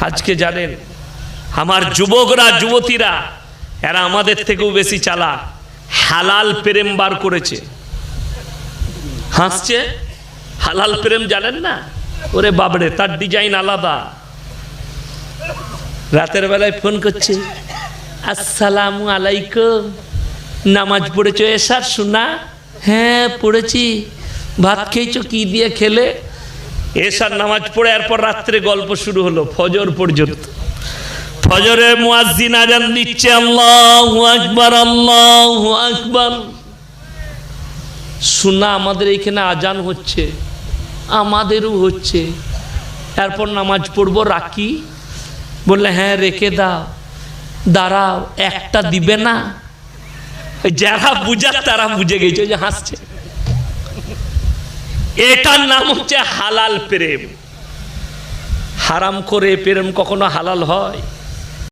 আজকে জানেন আমার যুবকরা যুবতীরা এরা আমাদের থেকেও বেশি চালাক, হালাল প্রেম বার করেছে। হাসছে, হালাল প্রেম জানেন না? ওরে বাবরে, তার ডিজাইন আলাদা। রাতের বেলায় ফোন করছে, আসসালামু আলাইকুম, নামাজ পড়েছো এশার শোনা? হ্যাঁ পড়েছি। ভাত খেয়েছো? কি দিয়ে খেলে? এশার নামাজ পড়ে এরপর রাত্রে গল্প শুরু হলো ফজর পর্যন্ত। ফজরে মুয়াজ্জিন আজান দিচ্ছে, আল্লাহু আকবার আল্লাহু আকবার। শোনা আমাদের এখানে আজান হচ্ছে, আমাদেরও হচ্ছে। এরপর নামাজ পড়বো, রাখি? বললে হ্যাঁ রেখে দাও। দাঁড়াও, একটা দিবে না? যারা বুঝার তারা বুঝে গেছে, যে হাসছে। এটার নাম হচ্ছে হালাল প্রেম। হারাম করে প্রেম কখনো হালাল হয়?